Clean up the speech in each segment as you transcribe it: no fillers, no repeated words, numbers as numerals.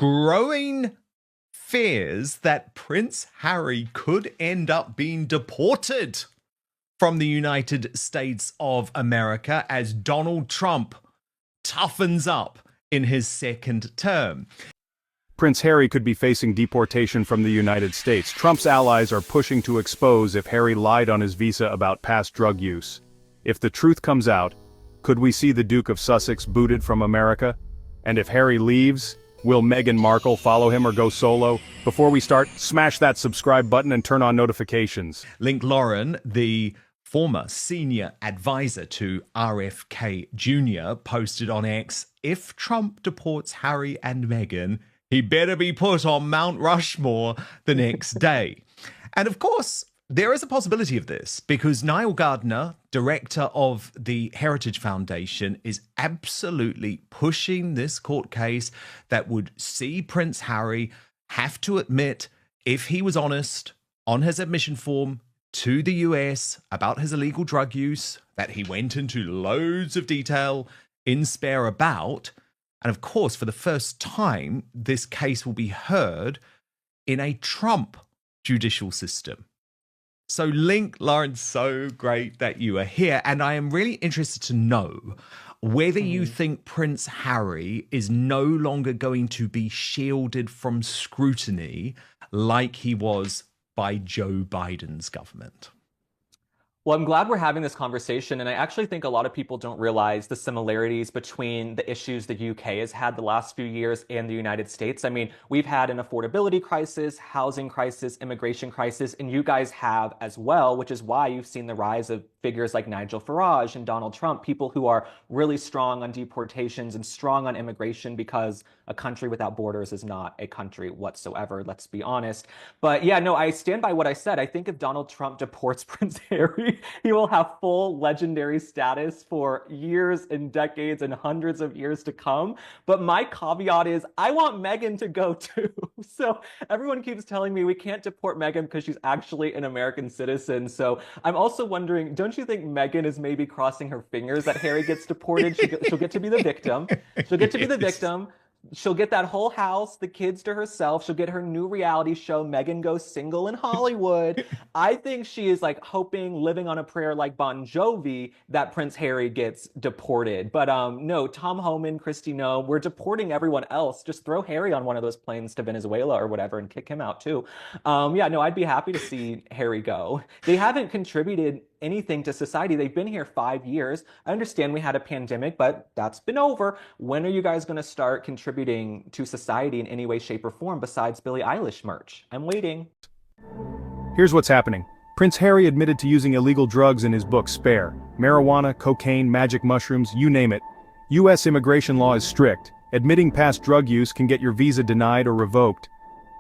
growing fears that Prince Harry could end up being deported from the United States of America as Donald Trump toughens up in his second term. Prince Harry could be facing deportation from the United States. Trump's allies are pushing to expose if Harry lied on his visa about past drug use. If the truth comes out, could we see the Duke of Sussex booted from America? And if Harry leaves, will Meghan Markle follow him or go solo? Before we start, smash that subscribe button and turn on notifications. Link Lauren, the former senior advisor to RFK Jr., posted on X, if Trump deports Harry and Meghan, he better be put on Mount Rushmore the next day. And of course, there is a possibility of this because Niall Gardner, director of the Heritage Foundation, is absolutely pushing this court case that would see Prince Harry have to admit, if he was honest on his admission form to the US about his illegal drug use, that he went into loads of detail in Spare about. And of course, for the first time, this case will be heard in a Trump judicial system. So Link, Lauren, so great that you are here. And I am really interested to know whether you think Prince Harry is no longer going to be shielded from scrutiny like he was by Joe Biden's government. Well, I'm glad we're having this conversation, and I actually think a lot of people don't realize the similarities between the issues the UK has had the last few years and the United States. I mean, we've had an affordability crisis, housing crisis, immigration crisis, and you guys have as well, which is why you've seen the rise of figures like Nigel Farage and Donald Trump, people who are really strong on deportations and strong on immigration, because a country without borders is not a country whatsoever, let's be honest. But yeah, no, I stand by what I said. I think if Donald Trump deports Prince Harry, he will have full legendary status for years and decades and hundreds of years to come. But my caveat is I want Meghan to go too. So everyone keeps telling me we can't deport Meghan because she's actually an American citizen. So I'm also wondering, don't you think Meghan is maybe crossing her fingers that Harry gets deported? She'll get to be the victim. She'll get to be the victim. She'll get that whole house, the kids to herself. She'll get her new reality show, Meghan Goes Single in Hollywood. I think she is like hoping, living on a prayer like Bon Jovi, that Prince Harry gets deported. But no, Tom Homan, Christy, no, we're deporting everyone else. Just throw Harry on one of those planes to Venezuela or whatever and kick him out too. Yeah, no, I'd be happy to see Harry go. They haven't contributed anything to society. They've been here 5 years. I understand we had a pandemic, but that's been over. When are you guys going to start contributing to society in any way, shape, or form besides Billie Eilish merch? I'm waiting. Here's what's happening. Prince Harry admitted to using illegal drugs in his book Spare. Marijuana, cocaine, magic mushrooms, you name it. US immigration law is strict. Admitting past drug use can get your visa denied or revoked.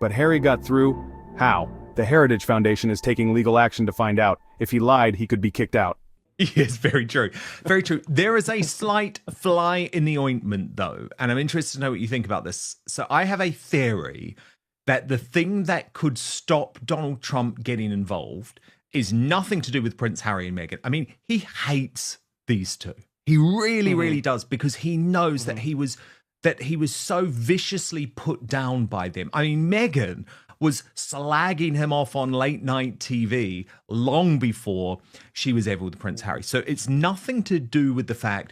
But Harry got through. How? The Heritage Foundation is taking legal action to find out. If he lied, he could be kicked out. Yes, very true. Very true. There is a slight fly in the ointment, though, and I'm interested to know what you think about this. So I have a theory that the thing that could stop Donald Trump getting involved is nothing to do with Prince Harry and Meghan. I mean, he hates these two. He really, really does, because he knows that he was so viciously put down by them. I mean, Meghan was slagging him off on late night TV long before she was ever with Prince Harry. So it's nothing to do with the fact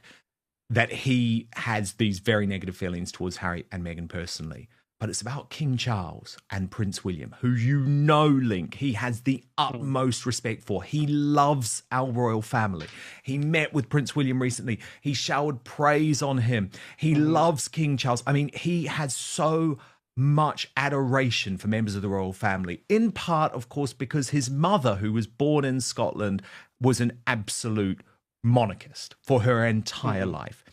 that he has these very negative feelings towards Harry and Meghan personally. But it's about King Charles and Prince William, who Link, he has the utmost respect for. He loves our royal family. He met with Prince William recently. He showered praise on him. He loves King Charles. I mean, he has so much adoration for members of the royal family, in part, of course, because his mother, who was born in Scotland, was an absolute monarchist for her entire life.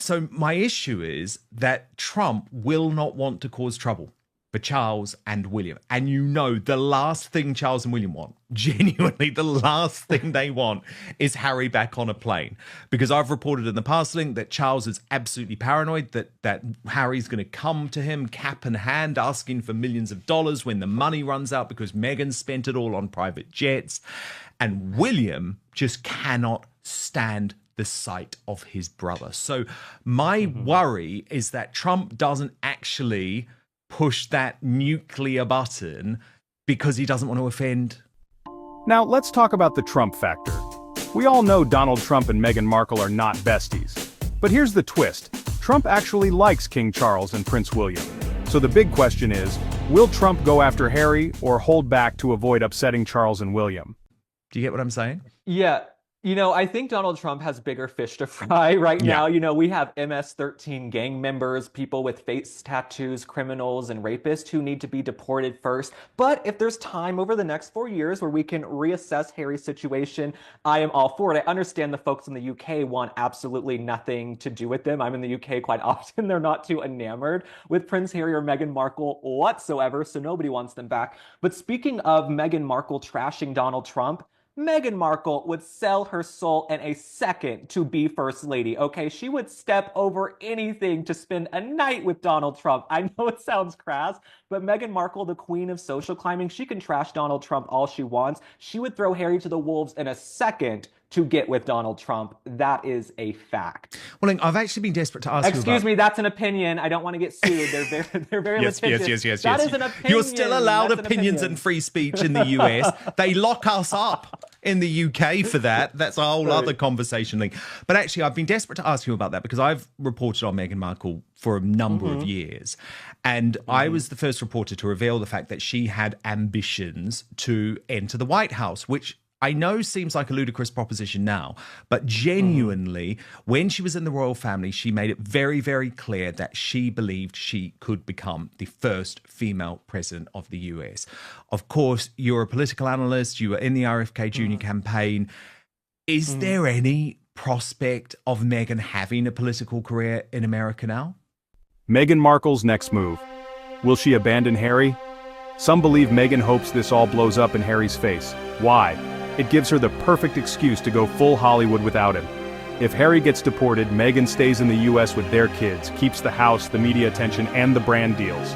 So my issue is that Trump will not want to cause trouble for Charles and William. And the last thing Charles and William want, genuinely the last thing they want, is Harry back on a plane. Because I've reported in the past, Link, that Charles is absolutely paranoid that Harry's going to come to him cap in hand asking for millions of dollars when the money runs out because Meghan spent it all on private jets. And William just cannot stand the sight of his brother. So my worry is that Trump doesn't actually push that nuclear button because he doesn't want to offend. Now, let's talk about the Trump factor. We all know Donald Trump and Meghan Markle are not besties. But here's the twist. Trump actually likes King Charles and Prince William. So the big question is, will Trump go after Harry or hold back to avoid upsetting Charles and William? Do you get what I'm saying? Yeah. I think Donald Trump has bigger fish to fry right now. We have MS-13 gang members, people with face tattoos, criminals, and rapists who need to be deported first. But if there's time over the next 4 years where we can reassess Harry's situation, I am all for it. I understand the folks in the UK want absolutely nothing to do with them. I'm in the UK quite often. They're not too enamored with Prince Harry or Meghan Markle whatsoever, so nobody wants them back. But speaking of Meghan Markle trashing Donald Trump, Meghan Markle would sell her soul in a second to be First Lady, okay? She would step over anything to spend a night with Donald Trump. I know it sounds crass, but Meghan Markle, the queen of social climbing, she can trash Donald Trump all she wants. She would throw Harry to the wolves in a second to get with Donald Trump. That is a fact. Well, I've actually been desperate to ask you about... Excuse me, that's an opinion. I don't want to get sued. They're very litigious. Yes. That is an opinion. You're still allowed opinions and free speech in the US. They lock us up in the UK for that. That's a whole other conversation link. But actually, I've been desperate to ask you about that because I've reported on Meghan Markle for a number of years. And I was the first reporter to reveal the fact that she had ambitions to enter the White House, which I know seems like a ludicrous proposition now, but genuinely, when she was in the royal family, she made it very, very clear that she believed she could become the first female president of the US. Of course, you're a political analyst, you were in the RFK Jr. campaign. Is there any prospect of Meghan having a political career in America now? Meghan Markle's next move. Will she abandon Harry? Some believe Meghan hopes this all blows up in Harry's face. Why? It gives her the perfect excuse to go full Hollywood without him. If Harry gets deported, Meghan stays in the US with their kids, keeps the house, the media attention, and the brand deals.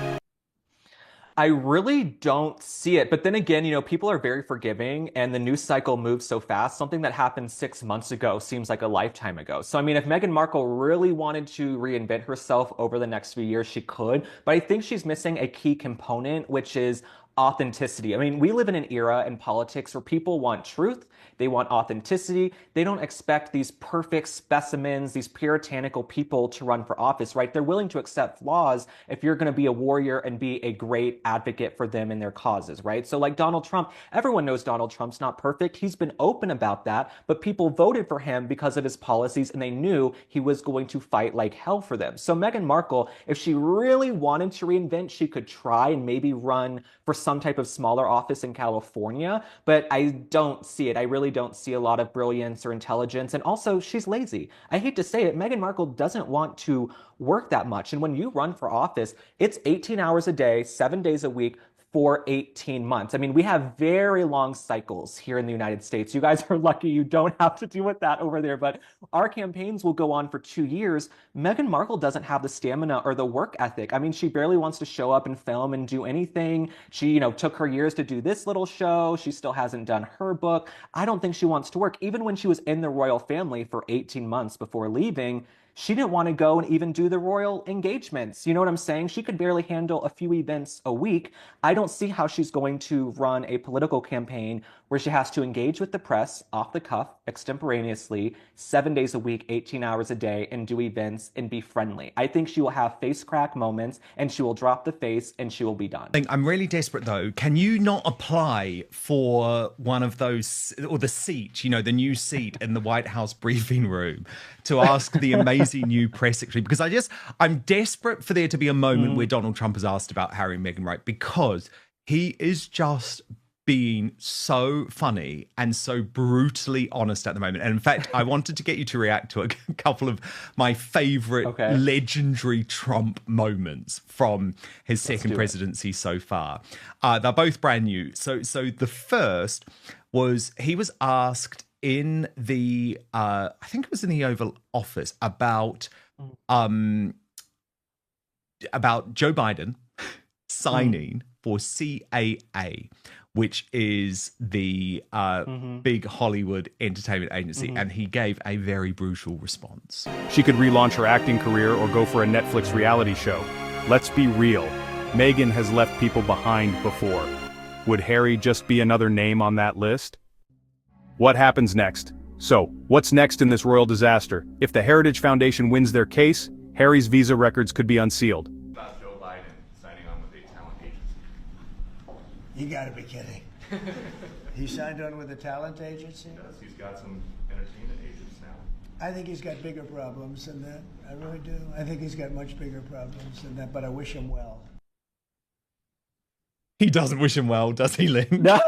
I really don't see it. But then again, people are very forgiving and the news cycle moves so fast. Something that happened 6 months ago seems like a lifetime ago. So, if Meghan Markle really wanted to reinvent herself over the next few years, she could. But I think she's missing a key component, which is authenticity. We live in an era in politics where people want truth, they want authenticity, they don't expect these perfect specimens, these puritanical people to run for office, right? They're willing to accept flaws if you're going to be a warrior and be a great advocate for them and their causes, right? So like Donald Trump, everyone knows Donald Trump's not perfect. He's been open about that, but people voted for him because of his policies and they knew he was going to fight like hell for them. So Meghan Markle, if she really wanted to reinvent, she could try and maybe run for some type of smaller office in California, but I don't see it. I really don't see a lot of brilliance or intelligence. And also, she's lazy. I hate to say it, Meghan Markle doesn't want to work that much. And when you run for office, it's 18 hours a day, 7 days a week, for 18 months. We have very long cycles here in the United States. You guys are lucky you don't have to deal with that over there, but our campaigns will go on for 2 years. Meghan Markle doesn't have the stamina or the work ethic. She barely wants to show up and film and do anything. She, took her years to do this little show. She still hasn't done her book. I don't think she wants to work. Even when she was in the royal family for 18 months before leaving, she didn't want to go and even do the royal engagements. You know what I'm saying? She could barely handle a few events a week. I don't see how she's going to run a political campaign where she has to engage with the press off the cuff, extemporaneously, 7 days a week, 18 hours a day, and do events and be friendly. I think she will have face crack moments and she will drop the face and she will be done. I'm really desperate though. Can you not apply for one of those, or the seat, the new seat in the White House briefing room to ask the amazing new press secretary? Because I'm desperate for there to be a moment where Donald Trump is asked about Harry and Meghan, right? Because he is just being so funny and so brutally honest at the moment. And in fact, I wanted to get you to react to a couple of my favorite legendary Trump moments from his second presidency so far. They're both brand new. So the first was he was asked in the, I think it was in the Oval Office about Joe Biden signing for CAA, which is the big Hollywood entertainment agency, and he gave a very brutal response. She could relaunch her acting career or go for a Netflix reality show. Let's be real. Meghan has left people behind before. Would Harry just be another name on that list? What happens next? So, what's next in this royal disaster? If the Heritage Foundation wins their case, Harry's visa records could be unsealed. About Joe Biden signing on with a talent agency. You gotta be kidding. He signed on with a talent agency? Yes, he's got some entertainment agents now. I think he's got bigger problems than that. I really do. I think he's got much bigger problems than that, but I wish him well. He doesn't wish him well, does he, Lynn? No.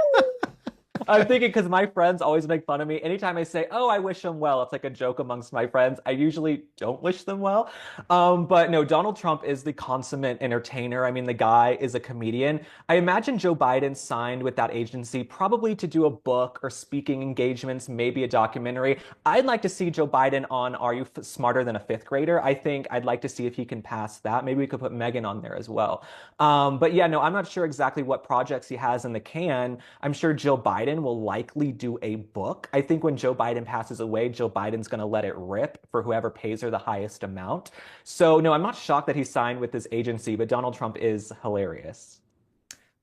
I'm thinking because my friends always make fun of me. Anytime I say, oh, I wish them well, it's like a joke amongst my friends. I usually don't wish them well. But no, Donald Trump is the consummate entertainer. I mean, the guy is a comedian. I imagine Joe Biden signed with that agency probably to do a book or speaking engagements, maybe a documentary. I'd like to see Joe Biden on Are You Smarter Than a Fifth Grader? I think I'd like to see if he can pass that. Maybe we could put Meghan on there as well. But yeah, no, I'm not sure exactly what projects he has in the can. I'm sure Joe Biden will likely do a book. I think when Joe Biden passes away, Joe Biden's going to let it rip for whoever pays her the highest amount. So no, I'm not shocked that he signed with this agency, but Donald Trump is hilarious.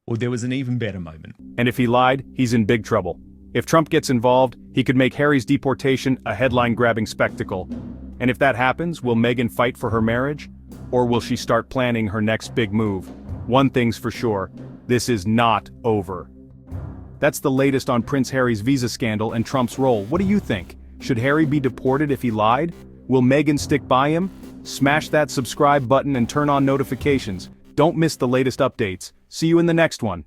Well, there was an even better moment. And if he lied, he's in big trouble. If Trump gets involved, he could make Harry's deportation a headline-grabbing spectacle. And if that happens, will Meghan fight for her marriage? Or will she start planning her next big move? One thing's for sure, this is not over. That's the latest on Prince Harry's visa scandal and Trump's role. What do you think? Should Harry be deported if he lied? Will Meghan stick by him? Smash that subscribe button and turn on notifications. Don't miss the latest updates. See you in the next one.